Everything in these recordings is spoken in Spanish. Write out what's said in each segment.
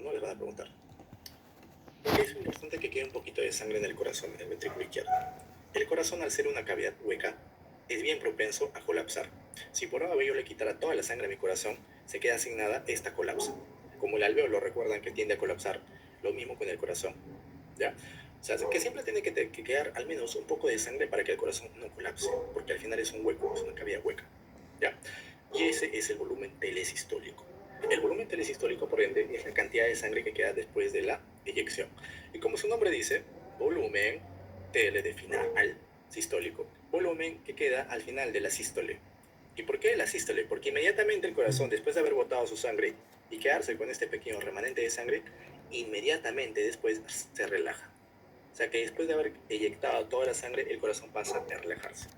no les van a preguntar. Porque es importante que quede un poquito de sangre en el corazón, en el ventrículo izquierdo. El corazón, al ser una cavidad hueca, es bien propenso a colapsar. Si por ahora yo le quitara toda la sangre a mi corazón, se queda sin nada, esta colapsa. Como el alvéolo, recuerdan que tiende a colapsar, lo mismo con el corazón. ¿Ya? O sea, que siempre tiene que quedar al menos un poco de sangre para que el corazón no colapse, porque al final es un hueco, es una cavidad hueca. ¿Ya? Y ese es el volumen telesistólico. El volumen telesistólico, por ende, es la cantidad de sangre que queda después de la eyección. Y como su nombre dice, volumen tele de final sistólico, volumen que queda al final de la sístole. ¿Y por qué la sístole? Porque inmediatamente el corazón, después de haber botado su sangre y quedarse con este pequeño remanente de sangre, inmediatamente después se relaja. O sea que después de haber eyectado toda la sangre, el corazón pasa a relajarse.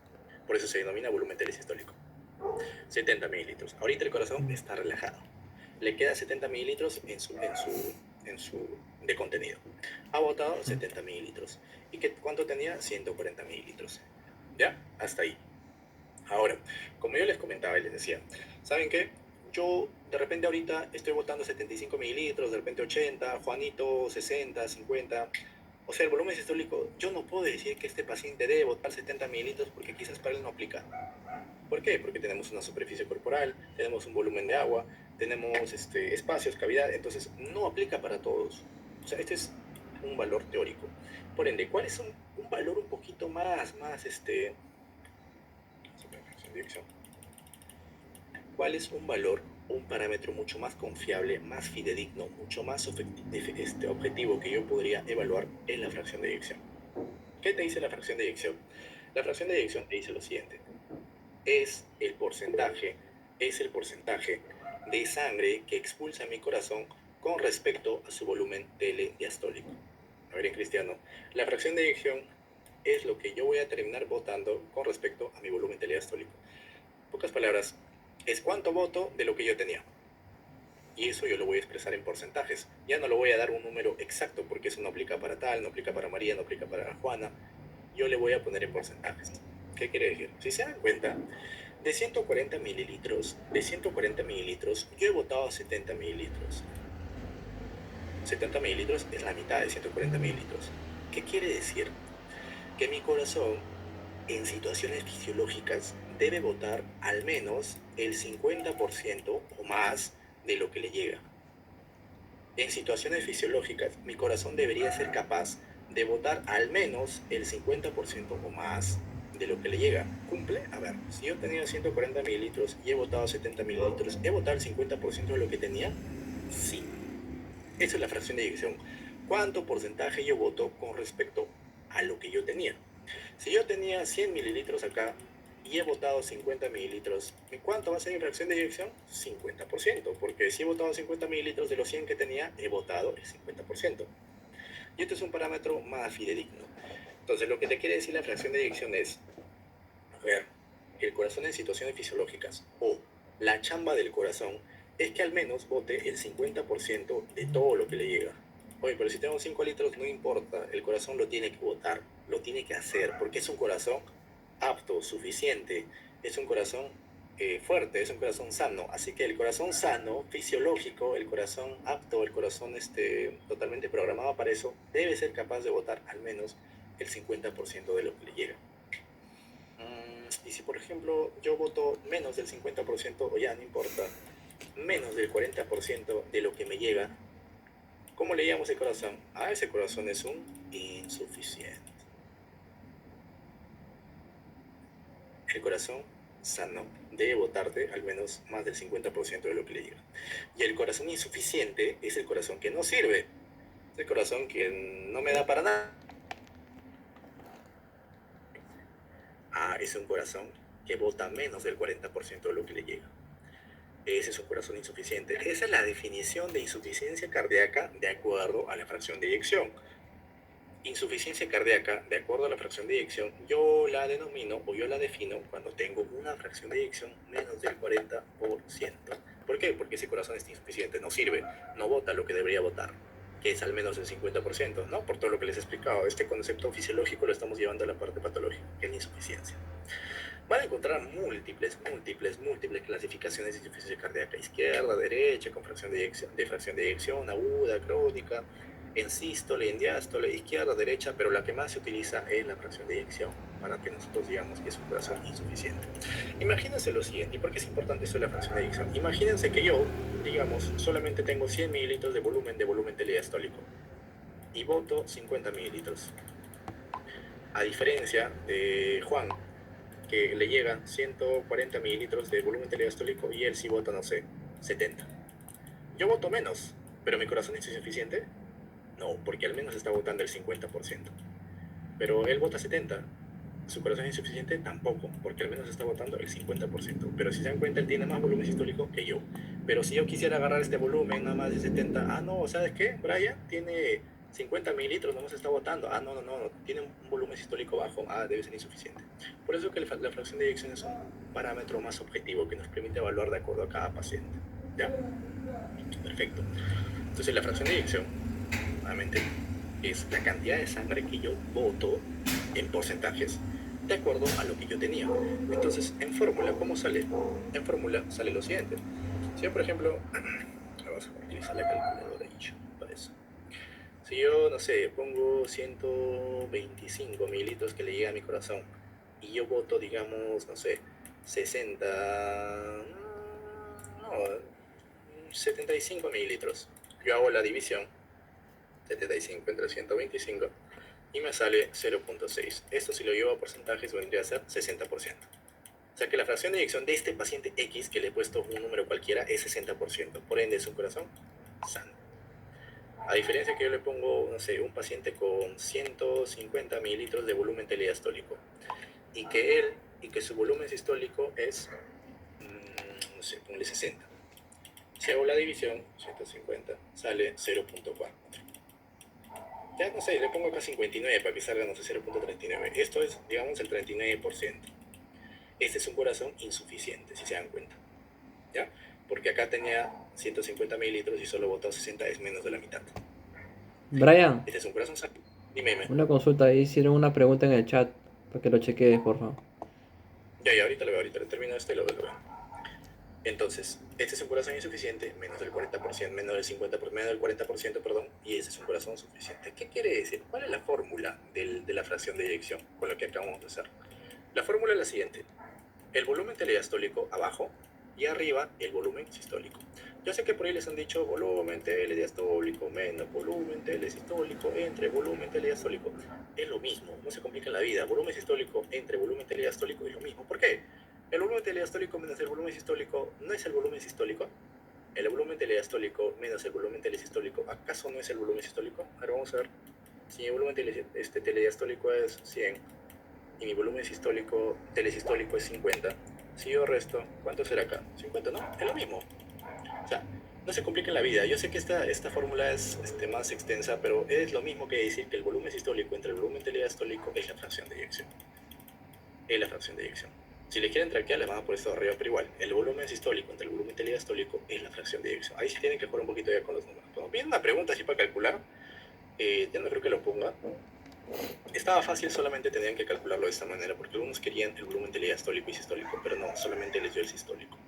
Por eso se denomina volumen telesistólico. 70 mililitros. Ahorita el corazón está relajado. Le queda 70 mililitros de contenido. Ha botado 70 mililitros. ¿Y cuánto tenía? 140 mililitros. ¿Ya? Hasta ahí. Ahora, como yo les comentaba y les decía, ¿saben qué? Yo de repente ahorita estoy botando 75 mililitros, de repente 80, Juanito 60, 50. O sea, el volumen sistólico, yo no puedo decir que este paciente debe botar 70 mililitros porque quizás para él no aplica. ¿Por qué? Porque tenemos una superficie corporal, tenemos un volumen de agua, tenemos espacios, cavidad, entonces no aplica para todos. O sea, este es un valor teórico. Por ende, ¿cuál es un valor un poquito ¿Cuál es un valor, un parámetro mucho más confiable, más fidedigno, mucho más objetivo que yo podría evaluar en la fracción de eyección? ¿Qué te dice la fracción de eyección? La fracción de eyección te dice lo siguiente. Es el porcentaje de sangre que expulsa mi corazón con respecto a su volumen telediastólico. A ver, en cristiano, la fracción de eyección es lo que yo voy a terminar botando con respecto a mi volumen telediastólico. En pocas palabras, es cuánto voto de lo que yo tenía. Y eso yo lo voy a expresar en porcentajes. Ya no lo voy a dar un número exacto porque eso no aplica para tal, no aplica para María, no aplica para Juana. Yo le voy a poner en porcentajes. ¿Qué quiere decir? Si se dan cuenta, de 140 mililitros, yo he botado 70 mililitros. 70 mililitros es la mitad de 140 mililitros. ¿Qué quiere decir? Que mi corazón, en situaciones fisiológicas, debe botar al menos el 50% o más de lo que le llega. En situaciones fisiológicas, mi corazón debería ser capaz de botar al menos el 50% o más de lo que le llega. ¿Cumple? A ver, si yo tenía 140 mililitros y he botado 70 mililitros, ¿he botado el 50% de lo que tenía? Sí. Esa es la fracción de eyección. ¿Cuánto porcentaje yo voto con respecto a lo que yo tenía? Si yo tenía 100 mililitros acá y he botado 50 mililitros, ¿cuánto va a ser mi fracción de eyección? 50%, porque si he botado 50 mililitros de los 100 que tenía, he botado el 50%. Y esto es un parámetro más fidedigno. Entonces, lo que te quiere decir la fracción de eyección es, a ver, el corazón en situaciones fisiológicas o la chamba del corazón es que al menos bote el 50% de todo lo que le llega. Oye, pero si tengo 5 litros, no importa, el corazón lo tiene que botar, lo tiene que hacer, porque es un corazón apto, suficiente, es un corazón fuerte, es un corazón sano. Así que el corazón sano, fisiológico, el corazón apto, el corazón totalmente programado para eso, debe ser capaz de botar al menos el 50% de lo que le llega. Y si por ejemplo yo voto menos del 50%, o ya no importa, menos del 40% de lo que me llega, ¿cómo le llamamos ese corazón? A ese corazón es un insuficiente. El corazón sano debe botarte al menos más del 50% de lo que le llega. Y el corazón insuficiente es el corazón que no sirve. Es el corazón que no me da para nada. Es un corazón que bota menos del 40% de lo que le llega. Ese es un corazón insuficiente. Esa es la definición de insuficiencia cardíaca de acuerdo a la fracción de eyección. Insuficiencia cardíaca, de acuerdo a la fracción de eyección, yo la denomino o yo la defino cuando tengo una fracción de eyección menos del 40%. ¿Por qué? Porque ese corazón está insuficiente, no sirve, no bota lo que debería botar, que es al menos el 50%, ¿no? Por todo lo que les he explicado, este concepto fisiológico lo estamos llevando a la parte patológica, que es la insuficiencia. van a encontrar múltiples clasificaciones de insuficiencia cardíaca: izquierda, derecha, con fracción de eyección, aguda, crónica, en sístole, en diástole, izquierda, derecha, pero la que más se utiliza es la fracción de eyección, para que nosotros digamos que es un corazón insuficiente. Imagínense lo siguiente. ¿Y por qué es importante esto de la fracción de eyección? Imagínense que yo, digamos, solamente tengo 100 mililitros de volumen telediastólico y boto 50 mililitros. A diferencia de Juan, que le llegan 140 mililitros de volumen telediastólico y él sí bota, no sé, 70. Yo voto menos, pero mi corazón es insuficiente. No, porque al menos está botando el 50%. Pero él vota 70. Su corazón es insuficiente, tampoco, porque al menos está botando el 50%. Pero si se dan cuenta, él tiene más volumen sistólico que yo. Pero si yo quisiera agarrar este volumen nada más de 70, no, ¿sabes qué? Brian tiene 50 mililitros, no se está botando. No, tiene un volumen sistólico bajo. Debe ser insuficiente. Por eso que la fracción de eyección es un parámetro más objetivo que nos permite evaluar de acuerdo a cada paciente. ¿Ya? Perfecto. Entonces la fracción de eyección, nuevamente, es la cantidad de sangre que yo boto en porcentajes de acuerdo a lo que yo tenía. Entonces, en fórmula, ¿cómo sale? En fórmula sale lo siguiente. Si yo, por ejemplo, vamos a utilizar la calculadora para eso. Si yo, no sé, pongo 125 mililitros que le llega a mi corazón y yo boto, digamos, no sé, 60, no, 75 mililitros. Yo hago la división, 75 entre 125, y me sale 0.6. Esto, si lo llevo a porcentajes, vendría a ser 60%. O sea que la fracción de eyección de este paciente X, que le he puesto un número cualquiera, es 60%. Por ende, es un corazón sano. A diferencia que yo le pongo, no sé, un paciente con 150 mililitros de volumen telediastólico y que su volumen sistólico es, no sé, ponle 60. Si hago la división, 150, sale 0.4. Ya no sé, le pongo acá 59 para que salga, no sé, 0.39. Esto es, digamos, el 39%. Este es un corazón insuficiente, si se dan cuenta. ¿Ya? Porque acá tenía 150 mililitros y solo botó 60, es menos de la mitad. Brian, Este es un corazón sano. Dime. una consulta. Ahí hicieron una pregunta en el chat para que lo chequees, por favor. Ya, ahorita lo veo, ahorita lo termino esto y lo veo. Entonces, este es un corazón insuficiente, menos del 40%, menos del 50%, menos del 40%, perdón, y este es un corazón suficiente. ¿Qué quiere decir? ¿Cuál es la fórmula de la fracción de eyección con lo que acabamos de hacer? La fórmula es la siguiente: el volumen telediastólico abajo y arriba el volumen sistólico. Yo sé que por ahí les han dicho volumen telediastólico menos volumen telesistólico entre volumen telediastólico. Es lo mismo, no se complica la vida. Volumen sistólico entre volumen telediastólico es lo mismo. ¿Por qué? El volumen telediastólico menos el volumen sistólico no es el volumen sistólico. El volumen telediastólico menos el volumen telesistólico, ¿acaso no es el volumen sistólico? Ahora vamos a ver. Si el volumen telediastólico es 100 y mi volumen telesistólico es 50, si yo resto, ¿cuánto será acá? 50, ¿no? Es lo mismo. O sea, no se compliquen la vida. Yo sé que esta fórmula es más extensa, pero es lo mismo que decir que el volumen sistólico entre el volumen telediastólico es la fracción de eyección. Es la fracción de eyección. Si le quieren traquear, le van a poner esto arriba, pero igual, el volumen sistólico entre el volumen telediastólico es la fracción de eyección. Ahí sí tienen que jugar un poquito ya con los números. Cuando piden una pregunta así para calcular, ya no creo que lo ponga. Estaba fácil, solamente tenían que calcularlo de esta manera, porque algunos querían el volumen telediastólico y sistólico, pero no, solamente les dio el sistólico.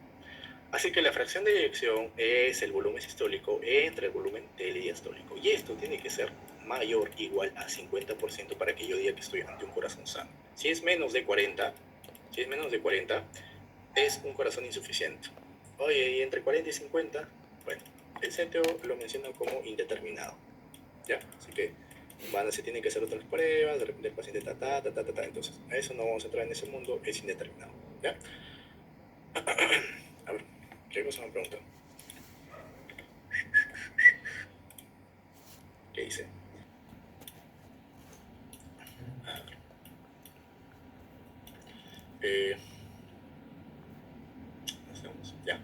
Así que la fracción de eyección es el volumen sistólico entre el volumen telediastólico, y esto tiene que ser mayor o igual a 50% para que yo diga que estoy ante un corazón sano. Si es menos de 40, es un corazón insuficiente. Oye, y entre 40 y 50, bueno, el CTO lo menciona como indeterminado, ¿ya? Así que se tienen que hacer otras pruebas, de repente el paciente entonces a eso no vamos a entrar en ese mundo, es indeterminado, ¿ya? A ver, ¿qué cosa me preguntan? ¿Qué dice? Ya.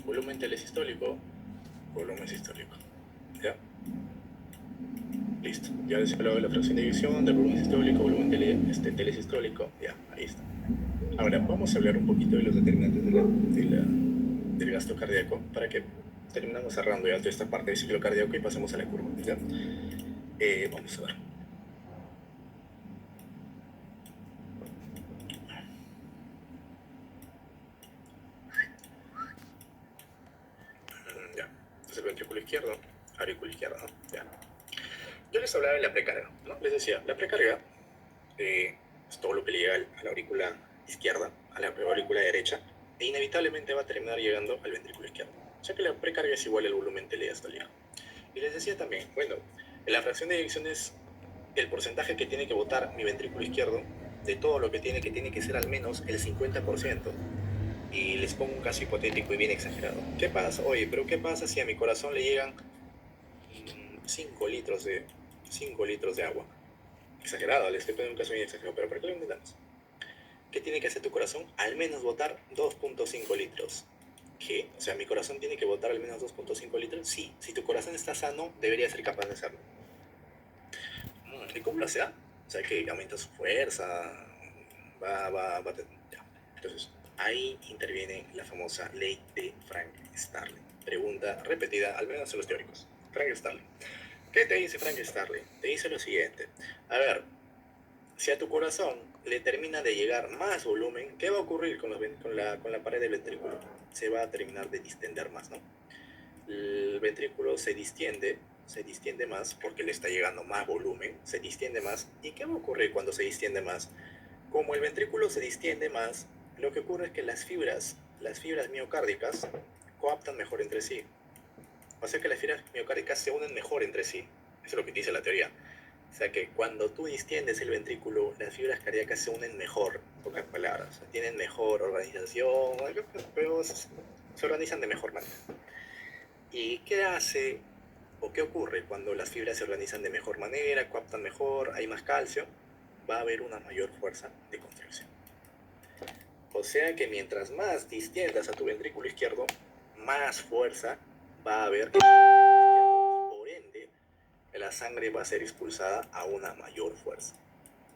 Volumen telesistólico, volumen sistólico, ¿ya? Listo. Ya les he hablado de la fracción de eyección, del volumen sistólico, volumen telesistólico, ya, ahí está. Ahora vamos a hablar un poquito de los determinantes del gasto cardíaco para que terminamos cerrando ya toda esta parte del ciclo cardíaco y pasemos a la curva, ¿ya? Vamos a ver. izquierdo, aurícula izquierda, ¿no? Ya. Yo les hablaba de la precarga, ¿no? Les decía, la precarga es todo lo que le llega a la aurícula izquierda, a la aurícula derecha, e inevitablemente va a terminar llegando al ventrículo izquierdo. O sea que la precarga es igual al volumen telediastólico. Y les decía también, bueno, en la fracción de eyección es el porcentaje que tiene que botar mi ventrículo izquierdo de todo lo que tiene que ser al menos el 50%. Y les pongo un caso hipotético y bien exagerado. ¿Qué pasa? Oye, pero ¿qué pasa si a mi corazón le llegan 5 litros de agua? Exagerado, les estoy poniendo un caso bien exagerado, pero para que lo entendamos. ¿Qué tiene que hacer tu corazón? Al menos botar 2.5 litros. ¿Qué? O sea, ¿mi corazón tiene que botar al menos 2.5 litros? Sí. Si tu corazón está sano, debería ser capaz de hacerlo. ¿Y cómo lo hace? O sea, que aumenta su fuerza, ya. Entonces, ahí interviene la famosa ley de Frank Starling. Pregunta repetida, al menos en los teóricos. Frank Starling. ¿Qué te dice Frank Starling? Te dice lo siguiente. A ver, si a tu corazón le termina de llegar más volumen, ¿qué va a ocurrir con la pared del ventrículo? Se va a terminar de distender más, ¿no? El ventrículo se distiende más porque le está llegando más volumen, se distiende más. ¿Y qué va a ocurrir cuando se distiende más? Como el ventrículo se distiende más, lo que ocurre es que las fibras miocárdicas coaptan mejor entre sí. O sea que las fibras miocárdicas se unen mejor entre sí. Eso es lo que dice la teoría. O sea que cuando tú distiendes el ventrículo, las fibras cardíacas se unen mejor, en pocas palabras. O sea, tienen mejor organización, pero se organizan de mejor manera. ¿Y qué hace o qué ocurre cuando las fibras se organizan de mejor manera, coaptan mejor, hay más calcio? Va a haber una mayor fuerza de contracción. O sea que mientras más distiendas a tu ventrículo izquierdo, más fuerza va a haber en el ventrículo izquierdo y por ende la sangre va a ser expulsada a una mayor fuerza.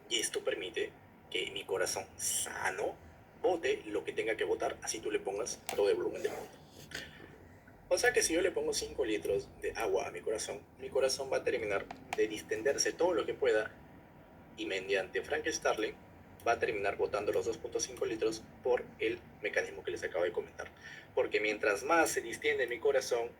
Y esto permite que mi corazón sano bote lo que tenga que botar, así tú le pongas todo el volumen del mundo. O sea que si yo le pongo 5 litros de agua a mi corazón va a terminar de distenderse todo lo que pueda y mediante Frank Starling va a terminar botando los 2.5 litros por el mecanismo que les acabo de comentar. Porque mientras más se distiende mi corazón,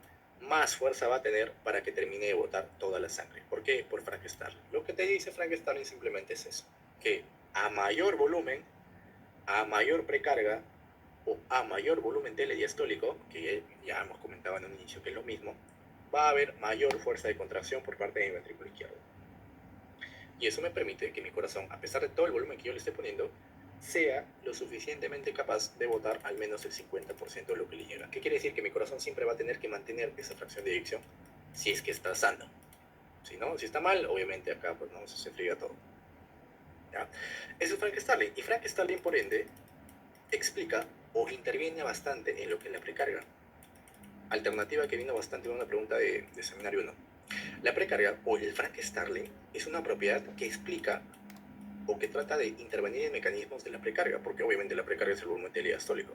más fuerza va a tener para que termine de botar toda la sangre. ¿Por qué? Por Frank Starling. Lo que te dice Frank Starling simplemente es eso, que a mayor volumen, a mayor precarga, o a mayor volumen telediastólico, que ya hemos comentado en un inicio que es lo mismo, va a haber mayor fuerza de contracción por parte de mi ventrículo izquierdo. Y eso me permite que mi corazón, a pesar de todo el volumen que yo le esté poniendo, sea lo suficientemente capaz de botar al menos el 50% de lo que le llega. ¿Qué quiere decir? Que mi corazón siempre va a tener que mantener esa fracción de eyección si es que está sano. Si no, si está mal, obviamente acá pues no se friega todo. ¿Ya? Eso es Frank Starling. Y Frank Starling, por ende, explica o interviene bastante en lo que es la precarga. Alternativa que vino bastante en una pregunta de seminario 1. La precarga o el Frank Starling es una propiedad que explica o que trata de intervenir en mecanismos de la precarga, porque obviamente la precarga es el volumen telediastólico.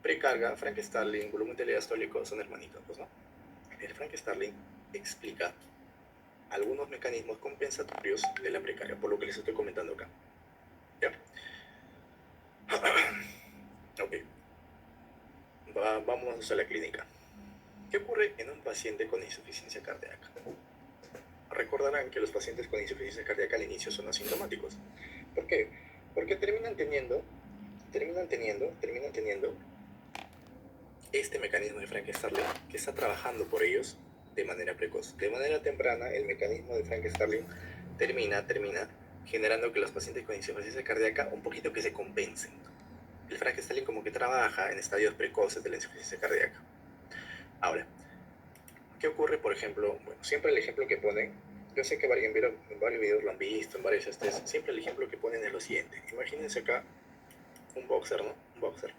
Precarga, Frank Starling, volumen telediastólico son hermanitos, pues, ¿no? El Frank Starling explica algunos mecanismos compensatorios de la precarga, por lo que les estoy comentando acá. ¿Ya? Ok. Vamos a la clínica. ¿Qué ocurre en un paciente con insuficiencia cardíaca? Recordarán que los pacientes con insuficiencia cardíaca al inicio son asintomáticos. ¿Por qué? Porque terminan teniendo este mecanismo de Frank Starling que está trabajando por ellos de manera precoz. De manera temprana, el mecanismo de Frank Starling termina generando que los pacientes con insuficiencia cardíaca un poquito que se compensen. El Frank Starling como que trabaja en estadios precoces de la insuficiencia cardíaca. Ahora, ¿qué ocurre, por ejemplo? Bueno, siempre el ejemplo que ponen, yo sé que en varios videos lo han visto, en varios siempre el ejemplo que ponen es lo siguiente. Imagínense acá un boxer, ¿no? Un boxer.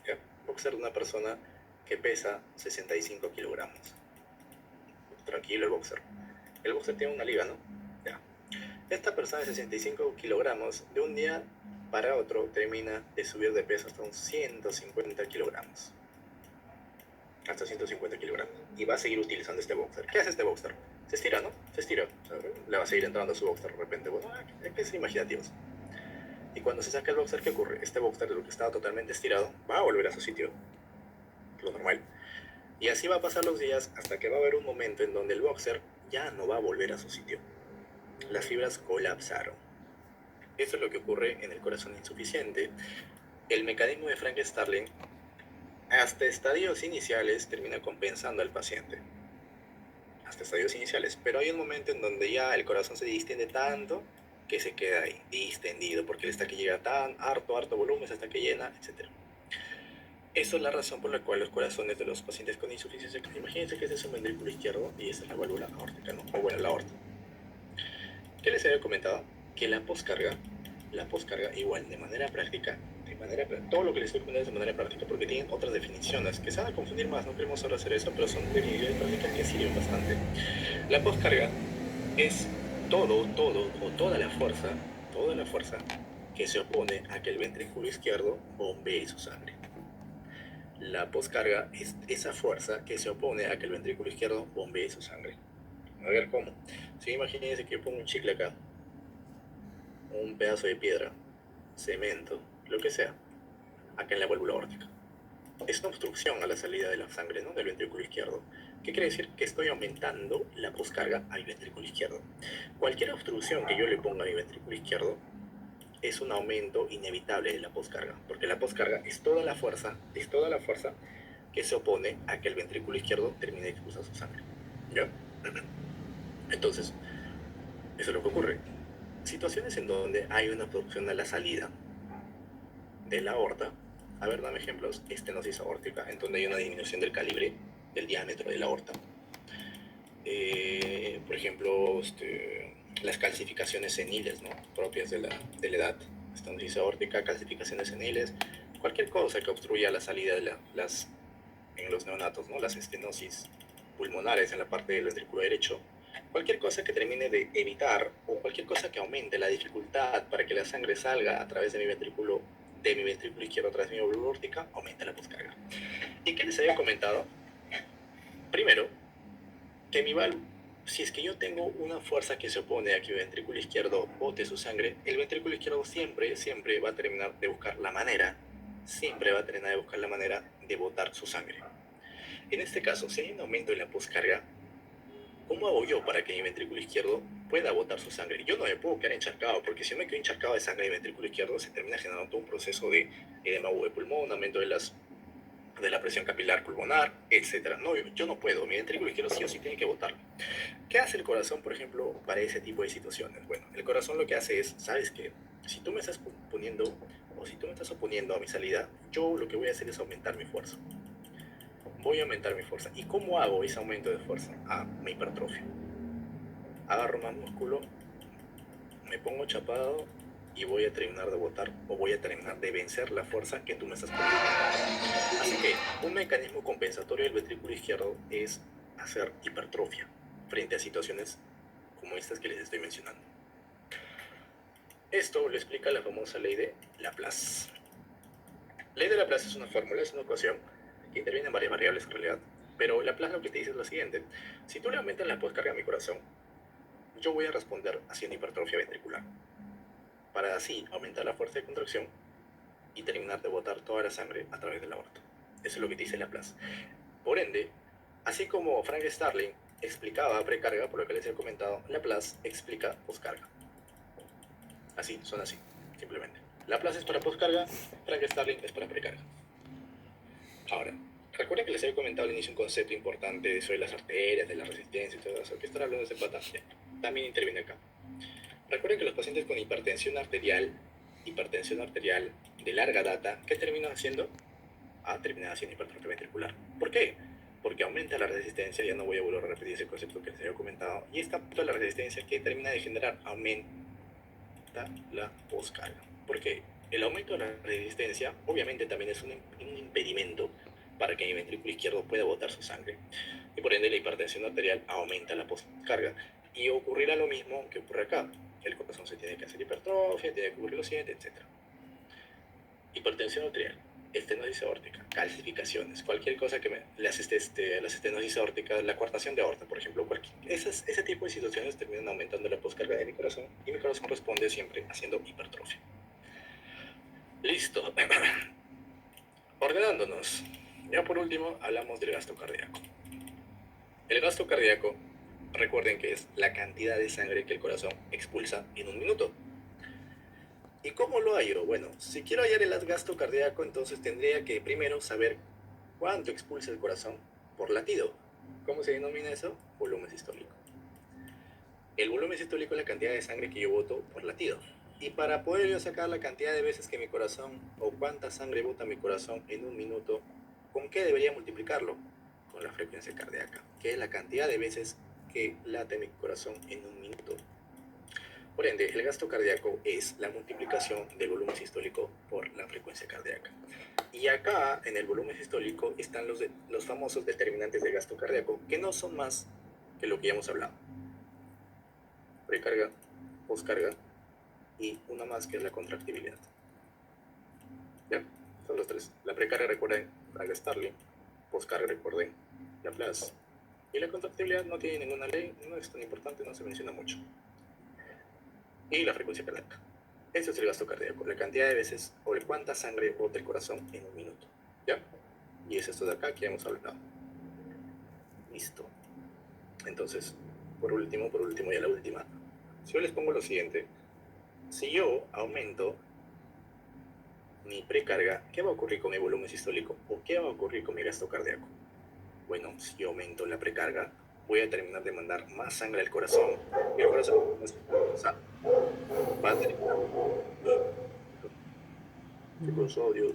¿Ya? Un boxer de una persona que pesa 65 kilogramos. Tranquilo el boxer. El boxer tiene una liga, ¿no? Ya. Esta persona de 65 kilogramos, de un día para otro, termina de subir de peso hasta unos 150 kilogramos. Hasta 150 kilogramos. Y va a seguir utilizando este boxer. ¿Qué hace este boxer? Se estira, ¿no? Se estira. O sea, le va a seguir entrando a su boxer de repente. Bueno, hay que ser imaginativos. Y cuando se saca el boxer, ¿qué ocurre? Este boxer, de lo que estaba totalmente estirado, va a volver a su sitio. Lo normal. Y así va a pasar los días hasta que va a haber un momento en donde el boxer ya no va a volver a su sitio. Las fibras colapsaron. Esto es lo que ocurre en el corazón insuficiente. El mecanismo de Frank Starling, hasta estadios iniciales, termina compensando al paciente. Hasta estadios iniciales. Pero hay un momento en donde ya el corazón se distiende tanto que se queda ahí, distendido, porque hasta que llega tan harto volumen hasta que llena, etc. Esa es la razón por la cual los corazones de los pacientes con insuficiencia, imagínense que este es un ventrículo izquierdo y esta es la válvula aórtica, ¿no? O bueno, la aorta. ¿Qué les había comentado? Que la poscarga igual, de manera práctica, todo lo que les estoy comentando es de manera práctica, porque tienen otras definiciones que se van a confundir más, no queremos ahora hacer eso, pero son definiciones prácticas que sirven bastante. La poscarga es toda la fuerza que se opone a que el ventrículo izquierdo bombee su sangre. La poscarga es esa fuerza que se opone a que el ventrículo izquierdo bombee su sangre. A ver cómo. Si imagínense que yo pongo un chicle acá, un pedazo de piedra, cemento, lo que sea, acá en la válvula aórtica. Es una obstrucción a la salida de la sangre, ¿no? Del ventrículo izquierdo. ¿Qué quiere decir? Que estoy aumentando la poscarga al ventrículo izquierdo. Cualquier obstrucción que yo le ponga a mi ventrículo izquierdo es un aumento inevitable de la poscarga, porque la poscarga es toda la fuerza que se opone a que el ventrículo izquierdo termine de expulsar su sangre. ¿Ya? Entonces, eso es lo que ocurre. Situaciones en donde hay una obstrucción a la salida de la aorta, a ver, dame ejemplos, estenosis aórtica, en donde hay una disminución del calibre, del diámetro de la aorta. Por ejemplo, las calcificaciones seniles, ¿no? Propias de la edad, estenosis aórtica, calcificaciones seniles, cualquier cosa que obstruya la salida de en los neonatos, ¿no? Las estenosis pulmonares en la parte del ventrículo derecho, cualquier cosa que termine de evitar o cualquier cosa que aumente la dificultad para que la sangre salga a través de mi ventrículo izquierdo a través de mi válvula aórtica, aumenta la poscarga. ¿Y qué les había comentado? Primero, que si es que yo tengo una fuerza que se opone a que mi ventrículo izquierdo bote su sangre, el ventrículo izquierdo siempre va a terminar de buscar la manera, de botar su sangre. En este caso, si hay un aumento en la poscarga, ¿cómo hago yo para que mi ventrículo izquierdo pueda botar su sangre? Yo no me puedo quedar encharcado, porque si me quedo encharcado de sangre en mi ventrículo izquierdo, se termina generando todo un proceso de edema de pulmón, aumento de la presión capilar pulmonar, etc. No, yo no puedo, mi ventrículo izquierdo sí o sí tiene que botarlo. ¿Qué hace el corazón, por ejemplo, para ese tipo de situaciones? Bueno, el corazón lo que hace es, ¿sabes qué? Si tú me estás oponiendo a mi salida, yo lo que voy a hacer es aumentar mi fuerza. Voy a aumentar mi fuerza. ¿Y cómo hago ese aumento de fuerza? Me hipertrofio. Agarro más músculo, me pongo chapado y voy a terminar de botar o voy a terminar de vencer la fuerza que tú me estás poniendo. Así que un mecanismo compensatorio del ventrículo izquierdo es hacer hipertrofia frente a situaciones como estas que les estoy mencionando. Esto lo explica la famosa ley de Laplace. Ley de Laplace es una fórmula, es una ecuación que interviene en varias variables en realidad, pero Laplace lo que te dice es lo siguiente: si tú le aumentas la poscarga a mi corazón, yo voy a responder haciendo hipertrofia ventricular, para así aumentar la fuerza de contracción y terminar de botar toda la sangre a través del aorta. Eso es lo que te dice Laplace. Por ende, así como Frank Starling explicaba precarga, por lo que les he comentado, Laplace explica poscarga. Así, son así, simplemente. Laplace es para poscarga, Frank Starling es para precarga. Ahora, recuerden que les había comentado al inicio un concepto importante sobre las arterias, de la resistencia y todo eso, que estar hablando de ese pata también interviene acá. Recuerden que los pacientes con hipertensión arterial de larga data, ¿qué terminan haciendo? Terminan haciendo hipertrofia ventricular. ¿Por qué? Porque aumenta la resistencia, ya no voy a volver a repetir ese concepto que les había comentado, y esta toda la resistencia que termina de generar aumenta la poscarga. ¿Por qué? El aumento de la resistencia obviamente también es un impedimento para que mi ventrículo izquierdo pueda botar su sangre, y por ende la hipertensión arterial aumenta la poscarga, y ocurrirá lo mismo que ocurre acá. El corazón se tiene que hacer hipertrofia, tiene que ocurrir lo siguiente, etc. Hipertensión arterial, estenosis aórtica, calcificaciones, cualquier cosa que las estenosis aórticas, la coartación de aorta, por ejemplo, ese tipo de situaciones terminan aumentando la poscarga de mi corazón, y mi corazón responde siempre haciendo hipertrofia. Listo. Ordenándonos. Ya por último, hablamos del gasto cardíaco. El gasto cardíaco, recuerden que es la cantidad de sangre que el corazón expulsa en un minuto. ¿Y cómo lo hallo? Bueno, si quiero hallar el gasto cardíaco, entonces tendría que primero saber cuánto expulsa el corazón por latido. ¿Cómo se denomina eso? Volumen sistólico. El volumen sistólico es la cantidad de sangre que yo boto por latido. Y para poder yo sacar la cantidad de veces que mi corazón, o cuánta sangre bota mi corazón en un minuto, ¿con qué debería multiplicarlo? Con la frecuencia cardíaca, que es la cantidad de veces que late mi corazón en un minuto. Por ende, el gasto cardíaco es la multiplicación del volumen sistólico por la frecuencia cardíaca. Y acá, en el volumen sistólico, están los famosos determinantes del gasto cardíaco, que no son más que lo que ya hemos hablado. Precarga, poscarga y una más que es la contractibilidad. ¿Ya? Son los tres. La precarga, recuerden, Frank Starling. Poscarga, recuerden, Laplace. Y la contractibilidad no tiene ninguna ley, no es tan importante, no se menciona mucho. Y la frecuencia cardíaca. Eso es el gasto cardíaco, la cantidad de veces o de cuánta sangre bota el corazón en un minuto. ¿Ya? Y es esto de acá que ya hemos hablado. Listo. Entonces, por último, ya la última. Si yo les pongo lo siguiente, si yo aumento mi precarga, ¿qué va a ocurrir con mi volumen sistólico? ¿O qué va a ocurrir con mi gasto cardíaco? Bueno, si yo aumento la precarga, voy a terminar de mandar más sangre al corazón. Y el corazón va a terminar. Chicos, Dios.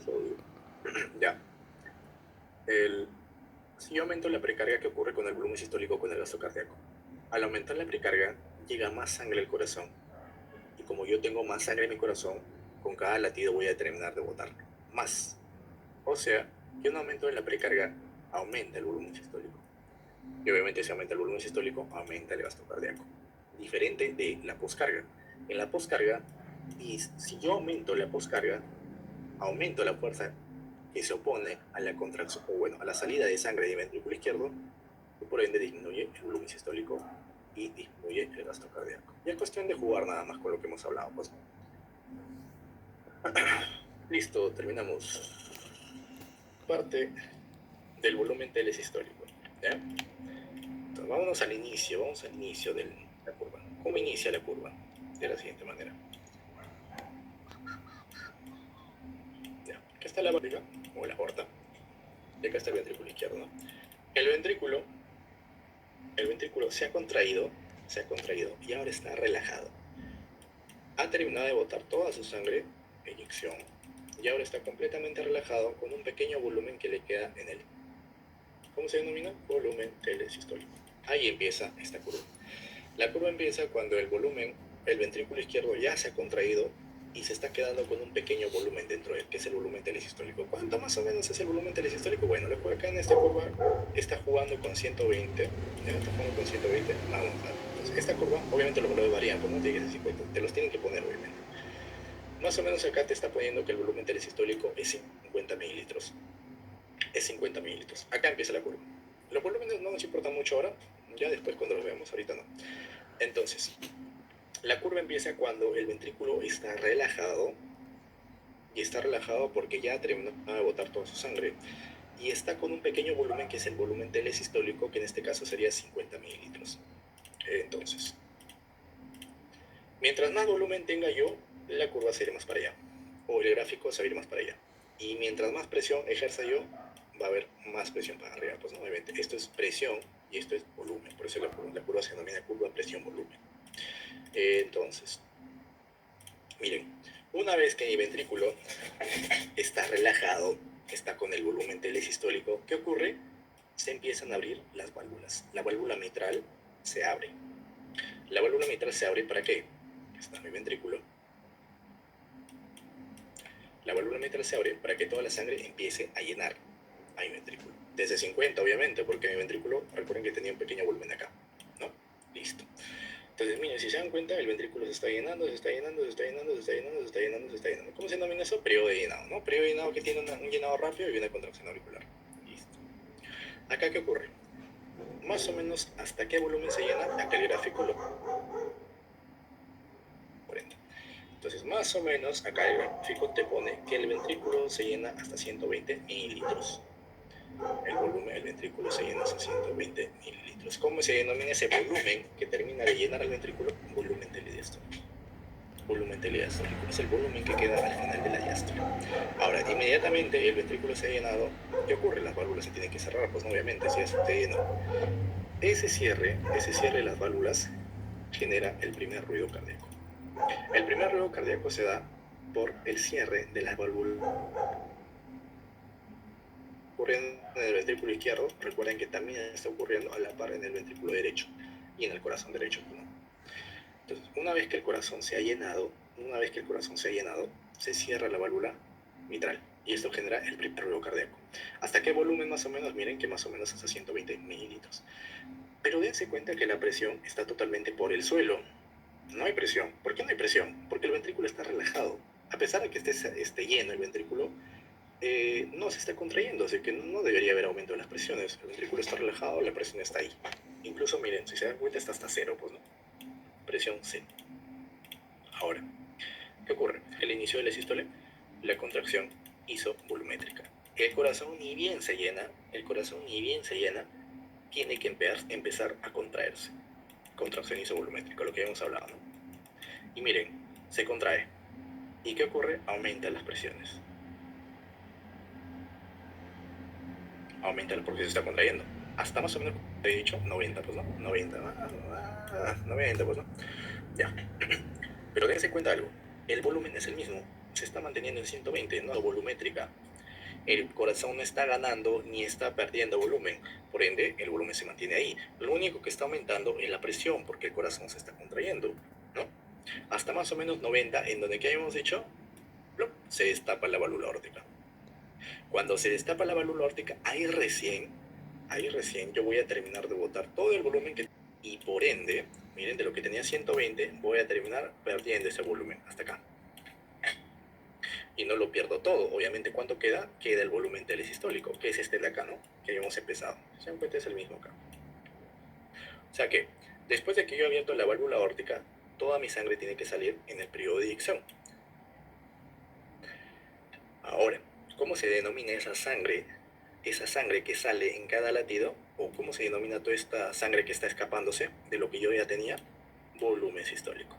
Ya. Si yo aumento la precarga, ¿qué ocurre con el volumen sistólico con el gasto cardíaco? Al aumentar la precarga, llega más sangre al corazón. Y como yo tengo más sangre en mi corazón, con cada latido voy a terminar de botar más. O sea, que un aumento de la precarga aumenta el volumen sistólico. Y obviamente si aumenta el volumen sistólico, aumenta el gasto cardíaco. Diferente de la poscarga. En la poscarga, y si yo aumento la poscarga, aumento la fuerza que se opone a la contracción, o bueno, a la salida de sangre del ventrículo izquierdo, y por ende disminuye el volumen sistólico y disminuye el gasto cardíaco. Y es cuestión de jugar nada más con lo que hemos hablado, pues. Listo, terminamos. Parte del volumen TL sistólico. ¿Ya? Entonces, vamos al inicio de la curva. ¿Cómo inicia la curva? De la siguiente manera. ¿Ya? Acá está la barriga, o la aorta, y acá está el ventrículo izquierdo, ¿no? El ventrículo se ha contraído y ahora está relajado. Ha terminado de botar toda su sangre, eyección, y ahora está completamente relajado con un pequeño volumen que le queda en él. ¿Cómo se denomina? Volumen telesistólico. Ahí empieza esta curva. La curva empieza cuando el ventrículo izquierdo ya se ha contraído y se está quedando con un pequeño volumen dentro de él, que es el volumen telesistólico. ¿Cuánto más o menos es el volumen telesistólico? Bueno, la curva acá en esta curva está jugando con 120. ¿Ya? Está jugando con 120. Vamos a ver. Entonces, esta curva, obviamente los valores varían, pues no te digas 50, te los tienen que poner, obviamente. Más o menos acá te está poniendo que el volumen telesistólico es 50 mililitros. Es 50 mililitros. Acá empieza la curva. Los volúmenes no nos importan mucho ahora, ya después cuando los veamos, ahorita no. Entonces, la curva empieza cuando el ventrículo está relajado, y está relajado porque ya terminó de botar toda su sangre, y está con un pequeño volumen que es el volumen telesistólico, que en este caso sería 50 mililitros. Entonces, mientras más volumen tenga yo, la curva se irá más para allá, o el gráfico se va a ir más para allá. Y mientras más presión ejerza yo, va a haber más presión para arriba. Pues no, obviamente, esto es presión y esto es volumen, por eso la curva se denomina curva presión-volumen. Entonces, miren, una vez que mi ventrículo está relajado, está con el volumen telesistólico, ¿qué ocurre? Se empiezan a abrir las válvulas. La válvula mitral se abre. La válvula mitral se abre ¿para qué? Está mi ventrículo. La válvula mitral se abre para que toda la sangre empiece a llenar a mi ventrículo. Desde 50, obviamente, porque mi ventrículo, recuerden que tenía un pequeño volumen acá, ¿no? Listo. Entonces, miren, si se dan cuenta, el ventrículo se está llenando. ¿Cómo se denomina eso? Periodo de llenado, ¿no? Periodo de llenado que tiene un llenado rápido y una contracción auricular. Listo. Acá, ¿qué ocurre? Más o menos, ¿hasta qué volumen se llena? Acá el gráfico lo 40. Entonces, más o menos, acá el gráfico te pone que el ventrículo se llena hasta 120 mililitros. el volumen, el ventrículo se llena hasta 120 mililitros. ¿Cómo se denomina ese volumen que termina de llenar el ventrículo? Volumen telediastólico. Volumen telediastólico es el volumen que queda al final de la diástole. Ahora, inmediatamente el ventrículo se ha llenado, ¿qué ocurre? Las válvulas se tienen que cerrar, pues obviamente, si ya se llenó. Ese cierre de las válvulas genera el primer ruido cardíaco. El primer ruido cardíaco se da por el cierre de las válvulas ocurriendo en el ventrículo izquierdo. Recuerden que también está ocurriendo a la par en el ventrículo derecho y en el corazón derecho, ¿no? Entonces, una vez que el corazón se ha llenado, se cierra la válvula mitral y esto genera el primer ruido cardíaco. ¿Hasta qué volumen más o menos? Miren que más o menos hasta 120 mililitros. Pero dense cuenta que la presión está totalmente por el suelo. No hay presión. ¿Por qué no hay presión? Porque el ventrículo está relajado. A pesar de que esté lleno el ventrículo, no se está contrayendo, así que no debería haber aumento de las presiones. El ventrículo está relajado, la presión está ahí. Incluso, miren, si se dan cuenta, está hasta cero, pues, ¿no? Presión cero. Ahora, ¿qué ocurre? El inicio de la sístole, la contracción isovolumétrica. El corazón ni bien se llena, tiene que empezar a contraerse. Contracción isovolumétrica, lo que hemos hablado, ¿no? Y miren, se contrae. ¿Y qué ocurre? Aumentan las presiones. Aumenta porque se está contrayendo. Hasta más o menos, he dicho, 90, pues, ¿no? 90, 90, pues, ¿no? Ya. Pero dense cuenta algo. El volumen es el mismo. Se está manteniendo en 120, no volumétrica. El corazón no está ganando ni está perdiendo volumen. Por ende, el volumen se mantiene ahí. Lo único que está aumentando es la presión porque el corazón se está contrayendo, ¿no? Hasta más o menos 90, en donde, ¿qué habíamos dicho? Se destapa la válvula aórtica. Cuando se destapa la válvula aórtica, ahí recién yo voy a terminar de botar todo el volumen que... Y por ende, miren, de lo que tenía 120, voy a terminar perdiendo ese volumen hasta acá. Y no lo pierdo todo. Obviamente, ¿cuánto queda? Queda el volumen telesistólico, que es este de acá, ¿no? Que habíamos empezado. Se dan cuenta, es el mismo acá. O sea que, después de que yo he abierto la válvula aórtica, toda mi sangre tiene que salir en el periodo de eyección. Ahora, ¿cómo se denomina esa sangre que sale en cada latido? ¿O cómo se denomina toda esta sangre que está escapándose de lo que yo ya tenía? Volumen sistólico.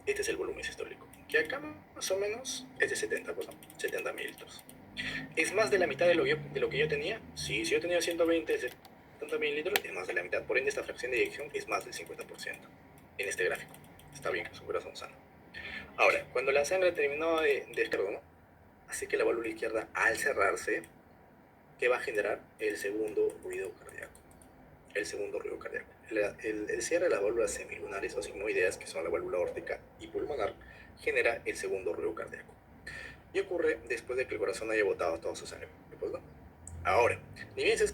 Este es el volumen sistólico, que acá más o menos es de 70, pues, ¿no? 70 mililitros. ¿Es más de la mitad de lo que yo tenía? Sí, si yo tenía 120, 70 mililitros, es más de la mitad. Por ende, esta fracción de eyección es más del 50% en este gráfico. Está bien, es un corazón sano. Ahora, cuando la sangre terminó de ¿no? Así que la válvula izquierda, al cerrarse, ¿qué va a generar? El segundo ruido cardíaco. El cierre de las válvulas semilunares o sigmoideas, que son la válvula aórtica y pulmonar, genera el segundo ruido cardíaco. Y ocurre después de que el corazón haya botado toda su sangre. Pues, ¿no? Ahora, ni bien se